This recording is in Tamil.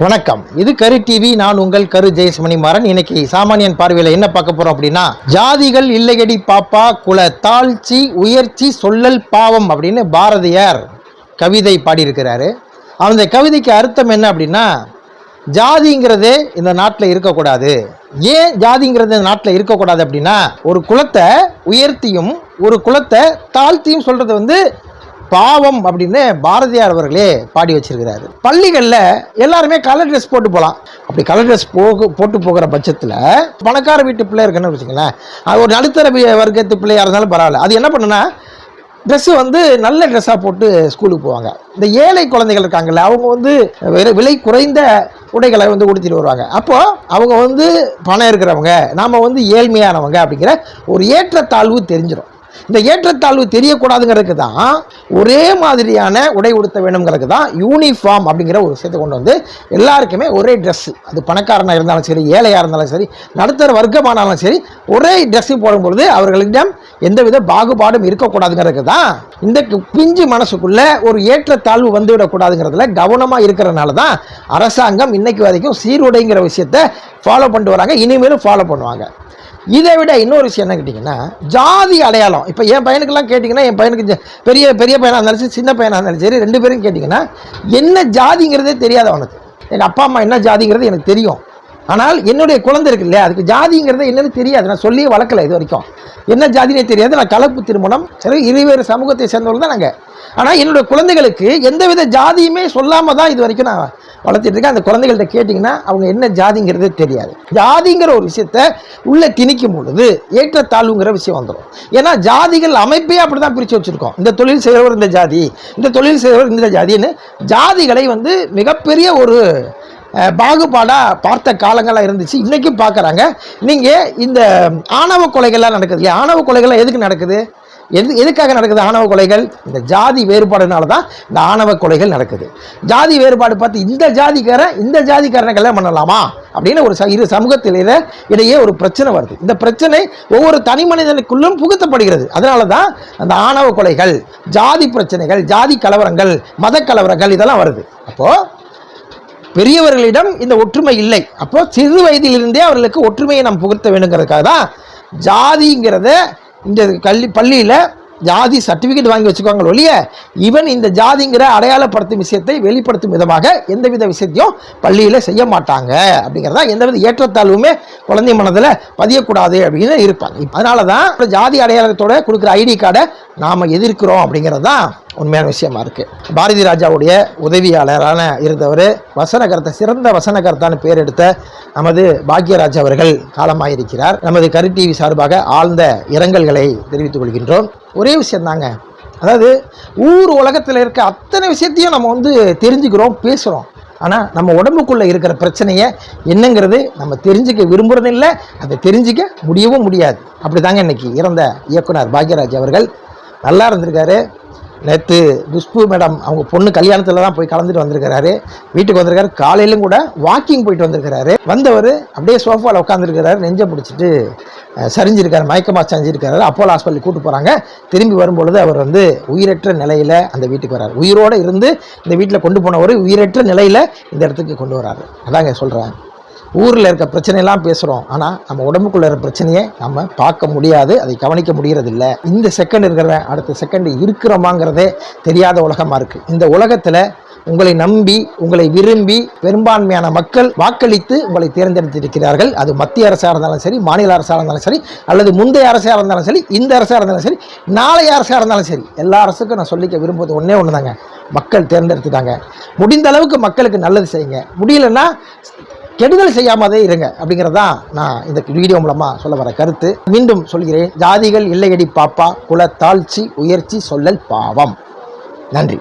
வணக்கம், இது கரு டிவி. நான் உங்கள் கரு ஜெயசுமணிமாறன். இன்னைக்கு சாமானியன் பார்வையில் என்ன பார்க்க போறோம் அப்படின்னா, ஜாதிகள் இல்லையடி பாப்பா, குல தாழ்ச்சி உயர்ச்சி சொல்லல் பாவம் அப்படின்னு பாரதியார் கவிதை பாடியிருக்கிறாரு. அந்த கவிதைக்கு அர்த்தம் என்ன அப்படின்னா, ஜாதிங்கிறதே இந்த நாட்டில் இருக்கக்கூடாது. ஏன் ஜாதிங்கிறது இந்த நாட்டில் இருக்கக்கூடாது அப்படின்னா, ஒரு குலத்தை உயர்த்தியும் ஒரு குலத்தை தாழ்த்தியும் சொல்றது பாவம் அப்படின்னு பாரதியார் அவர்களே பாடி வச்சிருக்கிறாரு. பள்ளிகளில் எல்லாருமே கலர் ட்ரெஸ் போட்டு போகலாம். அப்படி கலர் ட்ரெஸ் போட்டு போகிற பட்சத்தில் பணக்கார வீட்டு பிள்ளை இருக்குன்னு வச்சுங்களேன், அது ஒரு நடுத்தர வர்க்கத்து பிள்ளையாக இருந்தாலும் பரவாயில்ல, அது என்ன பண்ணுன்னா ட்ரெஸ்ஸு நல்ல ட்ரெஸ்ஸாக போட்டு ஸ்கூலுக்கு போவாங்க. இந்த ஏழை குழந்தைகள் இருக்காங்கல்ல, அவங்க விலை குறைந்த உடைகளை உடுத்திட்டு வருவாங்க. அப்போது அவங்க பணம் இருக்கிறவங்க, நாம் ஏழ்மையானவங்க அப்படிங்கிற ஒரு ஏற்றத்தாழ்வு தெரிஞ்சிடும். இந்த ஏற்றத்தாழ்வு தெரியக்கூடாதுங்கிறதுக்கு தான் ஒரே மாதிரியான உடை உடுத்த வேணுங்கிறதுக்கு தான் யூனிஃபார்ம் அப்படிங்கிற ஒரு விஷயத்தை கொண்டு எல்லாருக்குமே ஒரே ட்ரெஸ்ஸு, அது பணக்காரனாக இருந்தாலும் சரி, ஏழையாக இருந்தாலும் சரி, நடுத்தர வர்க்கமானாலும் சரி, ஒரே ட்ரெஸ்ஸு போடும்பொழுது அவர்களிடம் எந்தவித பாகுபாடும் இருக்கக்கூடாதுங்கிறதுக்கு தான் இந்த பிஞ்சு மனசுக்குள்ள ஒரு ஏற்றத்தாழ்வு வந்துவிடக்கூடாதுங்கிறதுல கவனமாக இருக்கிறதுனால தான் அரசாங்கம் இன்னைக்கு வரைக்கும் சீருடைங்கிற விஷயத்தை ஃபாலோ பண்ணிட்டு வராங்க, இனிமேலும் ஃபாலோ பண்ணுவாங்க. இதை விட இன்னொரு விஷயம் என்ன கேட்டிங்கன்னா, ஜாதி அடையாளம். இப்போ என் பையனுக்கெல்லாம் கேட்டிங்கன்னா, என் பையனுக்கு பெரிய பையனாக இருந்தாலும் சரி, சின்ன பையனாக இருந்தாலும் சரி, ரெண்டு பேரும் கேட்டிங்கன்னா என்ன ஜாதிங்கிறதே தெரியாது அவனுக்கு. எங்கள் அப்பா அம்மா என்ன ஜாதிங்கிறது எனக்கு தெரியும், ஆனால் என்னுடைய குழந்தை இருக்கு இல்லையா, அதுக்கு ஜாதிங்கிறது என்னன்னு தெரியாது. நான் சொல்லியே வளர்க்கலை இது வரைக்கும், என்ன ஜாதினே தெரியாது. நான் கலப்பு திருமணம், சரி, இருவேறு சமூகத்தை சேர்ந்தவர்கள் தான் நாங்கள். ஆனால் என்னுடைய குழந்தைகளுக்கு எந்தவித ஜாதியுமே சொல்லாமல் தான் இது வரைக்கும் நான் வளர்த்துட்டு இருக்கேன். அந்த குழந்தைகள்கிட்ட கேட்டிங்கன்னா அவங்க என்ன ஜாதிங்கிறதே தெரியாது. ஜாதிங்கிற ஒரு விஷயத்த உள்ளே திணிக்கும் பொழுது ஏற்றத்தாழ்வுங்கிற விஷயம் வந்துடும். ஏன்னா ஜாதிகள் அமைப்பே அப்படி தான் பிரித்து வச்சுருக்கோம். இந்த தொழில் செய்கிறவர் இந்த ஜாதி, இந்த தொழில் செய்கிறவர் இந்த ஜாதின்னு ஜாதிகளை மிகப்பெரிய ஒரு பாகுபாடாக பார்த்த காலங்கள்லாம் இருந்துச்சு, இன்றைக்கும் பார்க்குறாங்க. நீங்கள் இந்த ஆணவ கொலைகள்லாம் நடக்குது இல்லையா, ஆணவ கொலைகள்லாம் எதுக்கு நடக்குது, எதுக்காக நடக்குது ஆணவ கொலைகள்? இந்த ஜாதி வேறுபாடுனால தான் இந்த ஆணவ கொலைகள் நடக்குது. ஜாதி வேறுபாடு பார்த்து இந்த ஜாதிக்காரனை கல்யாணம் பண்ணலாமா அப்படின்னு ஒரு இரு சமூகத்தில் இடையே ஒரு பிரச்சனை வருது. இந்த பிரச்சனை ஒவ்வொரு தனி மனிதனுக்குள்ளும் புகுத்தப்படுகிறது. அதனால தான் அந்த ஆணவ கொலைகள், ஜாதி பிரச்சனைகள், ஜாதி கலவரங்கள், மத கலவரங்கள் இதெல்லாம் வருது. அப்போது பெரியவர்களிடம் இந்த ஒற்றுமை இல்லை. அப்போ சிறு வயதிலிருந்தே அவர்களுக்கு ஒற்றுமையை நாம் புகுத்த வேணுங்கிறதுக்காக தான் ஜாதிங்கிறத இந்த பள்ளியில் ஜாதி சர்டிஃபிகேட் வாங்கி வச்சுக்குவாங்க ஒழிய, இவன் இந்த ஜாதிங்கிற அடையாளப்படுத்தும் விஷயத்தை வெளிப்படுத்தும் விதமாக எந்தவித விஷயத்தையும் பள்ளியில் செய்ய மாட்டாங்க. அப்படிங்கிறதா எந்தவித ஏற்றத்தாழ்வுமே குழந்தை மனதில் பதியக்கூடாது அப்படின்னு இருப்பாங்க. அதனால தான் ஜாதி அடையாளத்தோட கொடுக்குற ஐடி கார்டை நாம் எதிர்க்கிறோம் அப்படிங்கிறது தான் உண்மையான விஷயமா இருக்குது. பாரதி ராஜாவுடைய உதவியாளரான இருந்தவர், வசனகர்த்தா, சிறந்த வசனகர்த்தான்னு பேர் எடுத்த நமது பாக்யராஜ் அவர்கள் காலமாயிருக்கிறார். நமது கரு டிவி சார்பாக ஆழ்ந்த இரங்கல்களை தெரிவித்துக் கொள்கின்றோம். ஒரே விஷயந்தாங்க, அதாவது ஊர் உலகத்தில் இருக்க அத்தனை விஷயத்தையும் நம்ம தெரிஞ்சுக்கிறோம், பேசுகிறோம். ஆனால் நம்ம உடம்புக்குள்ளே இருக்கிற பிரச்சனையை என்னங்கிறது நம்ம தெரிஞ்சுக்க விரும்புகிறதில்லை, அதை தெரிஞ்சிக்க முடியவும் முடியாது. அப்படி தாங்க இன்னைக்கு இறந்த இயக்குனர் பாக்யராஜ் அவர்கள் நல்லா இருந்திருக்காரு. நேற்று குஷ்பு மேடம் அவங்க பொண்ணு கல்யாணத்தில் தான் போய் கலந்துட்டு வந்திருக்கிறாரு. வீட்டுக்கு வந்திருக்காரு. காலையிலும் கூட வாக்கிங் போயிட்டு வந்திருக்கிறாரு. வந்தவர் அப்படியே சோஃபாவில் உட்காந்துருக்கிறாரு, நெஞ்சை பிடிச்சிட்டு சரிஞ்சிருக்காரு, மயக்கமாக சரிஞ்சிருக்காரு. அப்போலோ ஹாஸ்பிட்டலுக்கு கூட்டு போகிறாங்க. திரும்பி வரும்பொழுது அவர் உயிரற்ற நிலையில் அந்த வீட்டுக்கு வர்றாரு. உயிரோடு இருந்து இந்த வீட்டில் கொண்டு போனவர் உயிரற்ற நிலையில் இந்த இடத்துக்கு கொண்டு வர்றாரு. அதாங்க சொல்கிறேன், ஊரில் இருக்க பிரச்சனையெல்லாம் பேசுகிறோம், ஆனால் நம்ம உடம்புக்குள்ள இருக்கிற பிரச்சனையை நம்ம பார்க்க முடியாது, அதை கவனிக்க முடியறதில்லை. இந்த செகண்ட் இருக்கிற அடுத்த செகண்ட் இருக்கிறோமாங்கிறதே தெரியாத உலகமாக இருக்குது. இந்த உலகத்தில் உங்களை நம்பி, உங்களை விரும்பி பெரும்பான்மையான மக்கள் வாக்களித்து உங்களை தேர்ந்தெடுத்திருக்கிறார்கள். அது மத்திய அரசாக இருந்தாலும் சரி, மாநில அரசாக இருந்தாலும் சரி, அல்லது முந்தைய அரசாக இருந்தாலும் சரி, இந்த அரசாக இருந்தாலும் சரி, நாளைய அரசாக இருந்தாலும் சரி, எல்லா அரசுக்கும் நான் சொல்லிக்க விரும்புவது ஒன்றே ஒன்று தாங்க, மக்கள் தேர்ந்தெடுத்துட்டாங்க. முடிந்த அளவுக்கு மக்களுக்கு நல்லது செய்யுங்க, முடியலன்னா கெடுதல் செய்யாமதே இருங்க. அப்படிங்கிறதான் நான் இந்த வீடியோ மூலமாக சொல்ல வர கருத்து. மீண்டும் சொல்கிறேன், ஜாதிகள் இல்லையடி பாப்பா, குல தாழ்ச்சி உயர்ச்சி சொல்லல் பாவம். நன்றி.